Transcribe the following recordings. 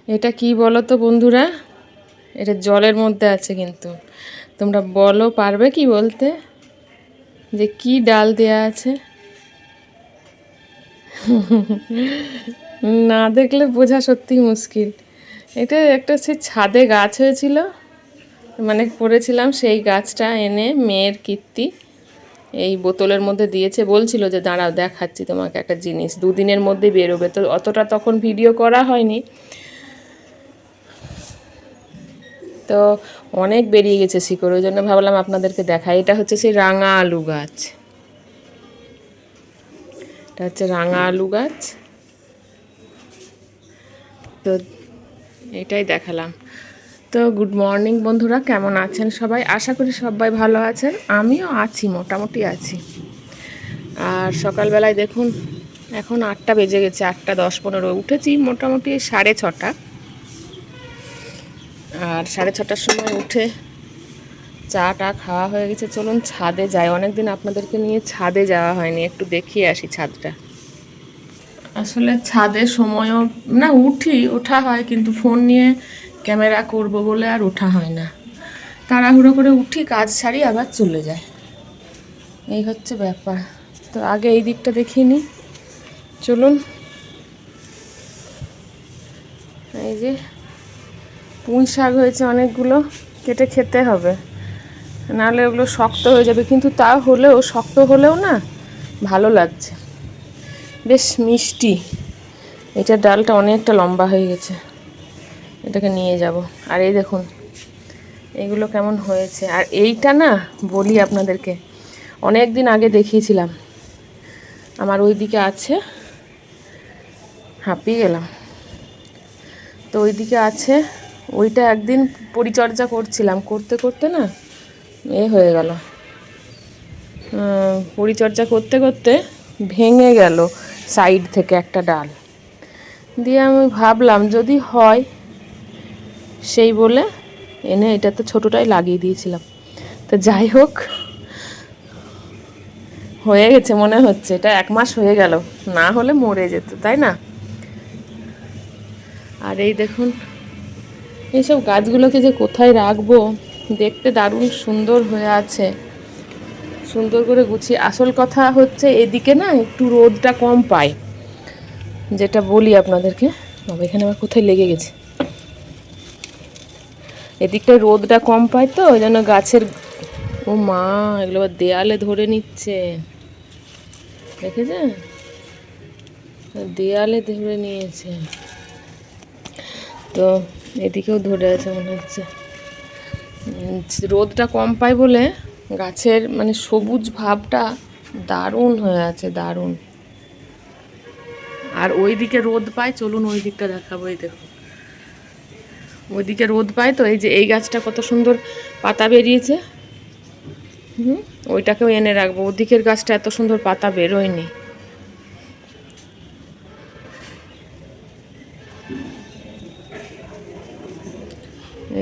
এটা কি বলো তো বন্ধুরা, এটা জলের মধ্যে আছে, কিন্তু তোমরা বলো পারবে কি বলতে যে কি ডাল দেয়া আছে? না দেখলে বোঝা সত্যি মুশকিল। এটা একটা সে ছাদে গাছ হয়েছিল, মানে করেছিলাম, সেই গাছটা এনে মেয়ের কীর্তি এই বোতলের মধ্যে দিয়েছে। বলছিল যে দাঁড়াও দেখাচ্ছি তোমাকে একটা জিনিস, দুদিনের মধ্যে বেরোবে। তো অতটা তখন ভিডিও করা হয়নি, তো অনেক বেরিয়ে গেছে শিকড়, ওই জন্য ভাবলাম আপনাদেরকে দেখাই। এটা হচ্ছে সেই রাঙা আলু গাছ, এটা হচ্ছে রাঙা আলু গাছ। তো এটাই দেখালাম। তো গুড মর্নিং বন্ধুরা, কেমন আছেন সবাই? আশা করি সবাই ভালো আছেন, আমিও আছি, মোটামুটি আছি। আর সকালবেলায় দেখুন এখন 8টা বেজে গেছে, 8:10-15 উঠেছি মোটামুটি 6:30। আর 6:30টার সময় উঠে চাটা খাওয়া হয়ে গেছে। চলুন ছাদে যাই, অনেকদিন আপনাদেরকে নিয়ে ছাদে যাওয়া হয়নি, একটু দেখিয়ে আসি ছাদটা। আসলে ছাদে সময়ও না, ওঠা হয়, কিন্তু ফোন নিয়ে ক্যামেরা করব বলে আর ওঠা হয় না। তাড়াহুড়ো করে উঠি, কাজ সারি, আবার চলে যায়, এই হচ্ছে ব্যাপার। তো আগে এই দিকটা দেখিয়ে নিই, চলুন। এই যে পুঁই শাক হয়েছে অনেকগুলো, কেটে খেতে হবে, নাহলে ওগুলো শক্ত হয়ে যাবে। কিন্তু তা হলেও, শক্ত হলেও না ভালো লাগছে, বেশ মিষ্টি। এটার ডালটা অনেকটা লম্বা হয়ে গেছে, এটাকে নিয়ে যাব। আর এই দেখুন এগুলো কেমন হয়েছে। আর এইটা না বলি আপনাদেরকে, অনেক দিন আগে দেখিয়েছিলাম, আমার ওই দিকে আছে, হাঁপিয়ে গেলাম। তো ওই দিকে আছে, ওইটা একদিন পরিচর্যা করছিলাম, করতে করতে না হয়ে গেল, পরিচর্যা করতে করতে ভেঙে গেল সাইড থেকে একটা ডাল। দিয়ে আমি ভাবলাম যদি হয়, সেই বলে এনে এটা তো ছোটোটাই লাগিয়ে দিয়েছিলাম। তো যাই হোক, হয়ে গেছে মনে হচ্ছে, এটা 1 মাস হয়ে গেল, না হলে মরে যেত, তাই না? আর এই দেখুন এইসব গাছগুলোকে যে কোথায় রাখবো, দেখতে দারুণ সুন্দর হয়ে আছে, সুন্দর করে গুছিয়ে। আসল কথা হচ্ছে এদিকে না একটু রোদটা কম পায়, যেটা বলি আপনাদেরকে। বাবা, এখানে আবার কোথায় লেগে গেছে, এদিকটায় রোদটা কম পায়, তো ওই জন্য গাছের, ও মা এগুলো আবার দেয়ালে ধরে নিচ্ছে, দেখেছেন? দেয়ালে ধরে নিয়েছে, তো এদিকেও ধরে আছে মনে হচ্ছে। রোদটা কম পায় বলে গাছের মানে সবুজ ভাবটা দারুণ হয়ে আছে, দারুণ। আর ওই দিকে রোদ পায়, চলুন ওই দিকটা দেখাবো। এই দেখুন ওইদিকে রোদ পায়, তো এই যে এই গাছটা কত সুন্দর পাতা বেরিয়েছে, ওইটাকেও এনে রাখবো। ওদিকের গাছটা এত সুন্দর পাতা বেরোয়নি।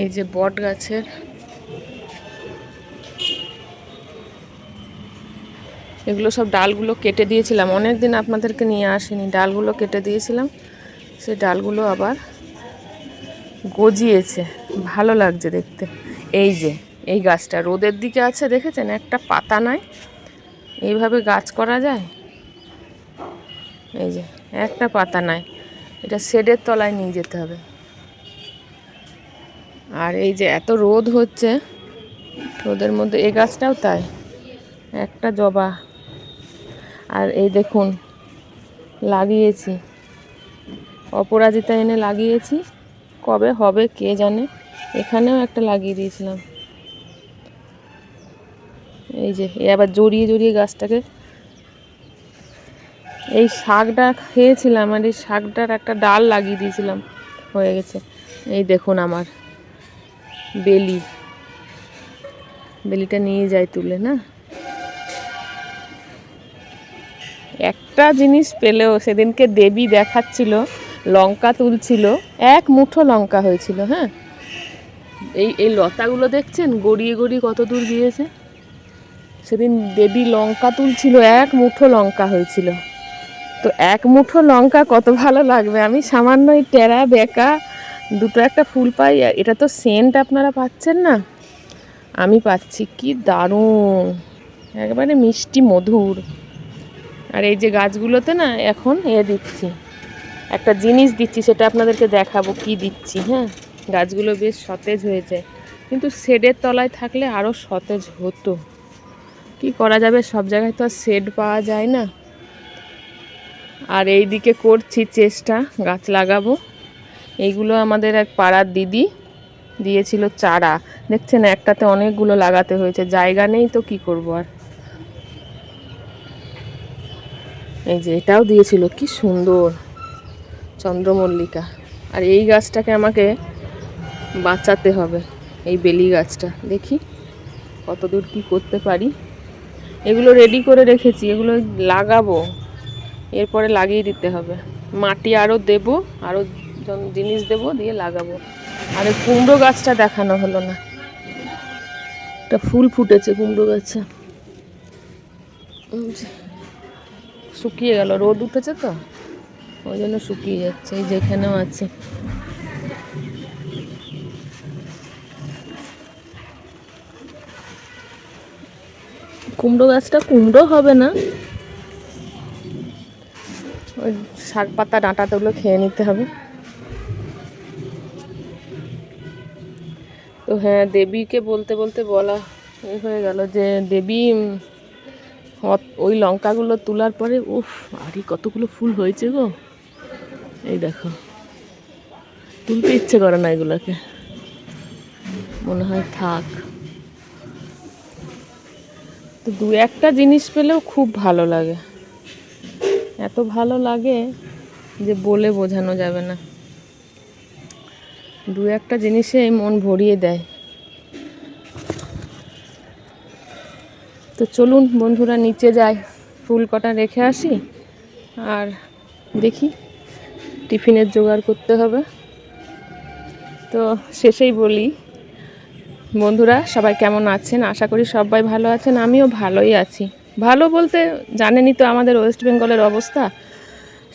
এই যে বট গাছের, এগুলো সব ডালগুলো কেটে দিয়েছিলাম, অনেক দিন আপনাদেরকে নিয়ে আসিনি, ডালগুলো কেটে দিয়েছিলাম, সেই ডালগুলো আবার গজিয়েছে, ভালো লাগছে দেখতে। এই যে এই গাছটা রোদের দিকে আছে, দেখেছেন? একটা পাতা নাই, এইভাবে গাছ করা যায়? এই যে একটা পাতা নাই, এটা শেডের তলায় নিয়ে যেতে হবে। আর এই যে এত রোদ হচ্ছে, রোদের মধ্যে এই গাছটাও তাই, একটা জবা। আর এই দেখুন লাগিয়েছি, অপরাজিতা এনে লাগিয়েছি, কবে হবে কে জানে। এখানেও একটা লাগিয়ে দিয়েছিলাম, এই যে আবার জড়িয়ে জড়িয়ে গাছটাকে। এই শাকটা খেয়েছিলাম, আর এই শাকটার একটা ডাল লাগিয়ে দিয়েছিলাম, হয়ে গেছে। এই দেখুন আমার বেলিটা নিয়ে যায় তুলে, না একটা জিনিস পেলেও। সেদিনকে দেবী দেখাচ্ছিল, লঙ্কা তুলছিল, 1 মুঠো লঙ্কা হয়েছিল। হ্যাঁ, এই লতাগুলো দেখছেন গড়িয়ে গড়িয়ে কত দূর গিয়েছে। সেদিন দেবী লঙ্কা তুলছিল, 1 মুঠো লঙ্কা হয়েছিল। তো 1 মুঠো লঙ্কা কত ভালো লাগবে। আমি সামান্য এই টেরা বেঁকা দুটো একটা ফুল পাই, এটা তো সেন্ট আপনারা পাচ্ছেন না, আমি পাচ্ছি। কি দারুণ, একেবারে মিষ্টি মধুর। আর এই যে গাছগুলোতে না এখন দিচ্ছি, একটা জিনিস দিচ্ছি, সেটা আপনাদেরকে দেখাবো কি দিচ্ছি। হ্যাঁ, গাছগুলো বেশ সতেজ হয়েছে, কিন্তু শেডের তলায় থাকলে আরও সতেজ হতো। কি করা যাবে, সব জায়গায় তো আর শেড পাওয়া যায় না। আর এই দিকে করছি চেষ্টা, গাছ লাগাবো। এইগুলো আমাদের এক পাড়ার দিদি দিয়েছিল চারা, দেখছেন একটাতে অনেকগুলো লাগাতে হয়েছে, জায়গা নেই তো কি করব আর। এই যে এটাও দিয়েছিল, কি সুন্দর চন্দ্রমল্লিকা। আর এই গাছটাকে আমাকে বাঁচাতে হবে, এই বেলি গাছটা, দেখি কতদূর কি করতে পারি। এগুলো রেডি করে রেখেছি, এগুলো লাগাবো, এরপরে লাগিয়ে দিতে হবে। মাটি আরও দেবো, আরও জিনিস দেবো, দিয়ে লাগাবো। আর এই কুমড়ো গাছটা দেখানো হলো না, একটা ফুল ফুটেছে কুমড়ো গাছে, শুকিয়ে গেল, রোদ উঠেছে তো ওই জন্য শুকিয়ে যাচ্ছে। এই যেখানেও আছে, কুমড়ো গাছটা কুমড়ো হবে না, ওই শাক পাতা ডাঁটাগুলো খেয়ে নিতে হবে। তো হ্যাঁ, দেবীকে বলতে বলতে বলা হয়ে গেল যে দেবী ওই লঙ্কাগুলো তোলার পরে উফ, আরে কতগুলো ফুল হয়েছে গো। এই দেখো, তুলতে ইচ্ছে করে না এগুলোকে, মনে হয় থাক। তো দু একটা জিনিস পেলেও খুব ভালো লাগে, এত ভালো লাগে যে বলে বোঝানো যাবে না। দু একটা জিনিসে মন ভরিয়ে দেয়। তো চলুন বন্ধুরা, নিচে যাই, ফুল কটা রেখে আসি, আর দেখি টিফিনের জোগাড় করতে হবে। তো শেষেই বলি, বন্ধুরা সবাই কেমন আছেন? আশা করি সবাই ভালো আছেন, আমিও ভালোই আছি। ভালো বলতে জানেনই তো আমাদের ওয়েস্ট বেঙ্গলের অবস্থা,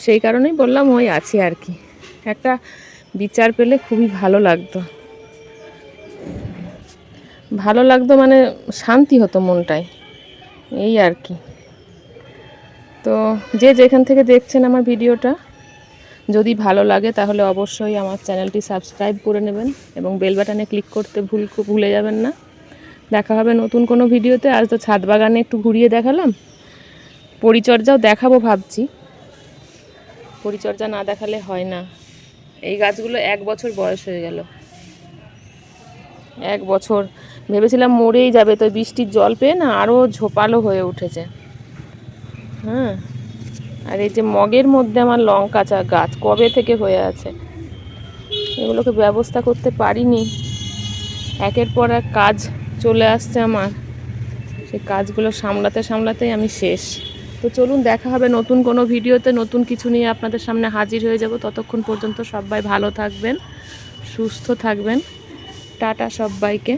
সেই কারণেই বললাম ওই আছি আর কি। একটা বিচার পেলে খুবই ভালো লাগতো, ভালো লাগতো মানে শান্তি হতো মনটায়, এই আর কি। তো যে যেখান থেকে দেখছেন আমার ভিডিওটা, যদি ভালো লাগে তাহলে অবশ্যই আমার চ্যানেলটি সাবস্ক্রাইব করে নেবেন এবং বেল বাটনে ক্লিক করতে ভুলে যাবেন না। দেখা হবে নতুন কোনো ভিডিওতে। আজ তো ছাদ বাগানে একটু ঘুরিয়ে দেখালাম, পরিচর্যাও দেখাবো ভাবছি, পরিচর্যা না দেখালে হয় না। এই গাছগুলো 1 বছর বয়স হয়ে গেল, 1 বছর ভেবেছিলাম মরেই যাবে, তো বৃষ্টির জল পেয়ে না আরও ঝোপালো হয়ে উঠেছে। হ্যাঁ, আর এই যে মগের মধ্যে আমার লঙ্কা গাছ কবে থেকে হয়ে আছে, এগুলোকে ব্যবস্থা করতে পারিনি। একের পর এক কাজ চলে আসছে আমার, সেই কাজগুলো সামলাতে সামলাতেই আমি শেষ। তো চলুন, দেখা হবে নতুন কোনো ভিডিওতে, নতুন কিছু নিয়ে আপনাদের সামনে হাজির হয়ে যাব। ততক্ষণ পর্যন্ত সবাই ভালো থাকবেন, সুস্থ থাকবেন। টাটা সবাইকে।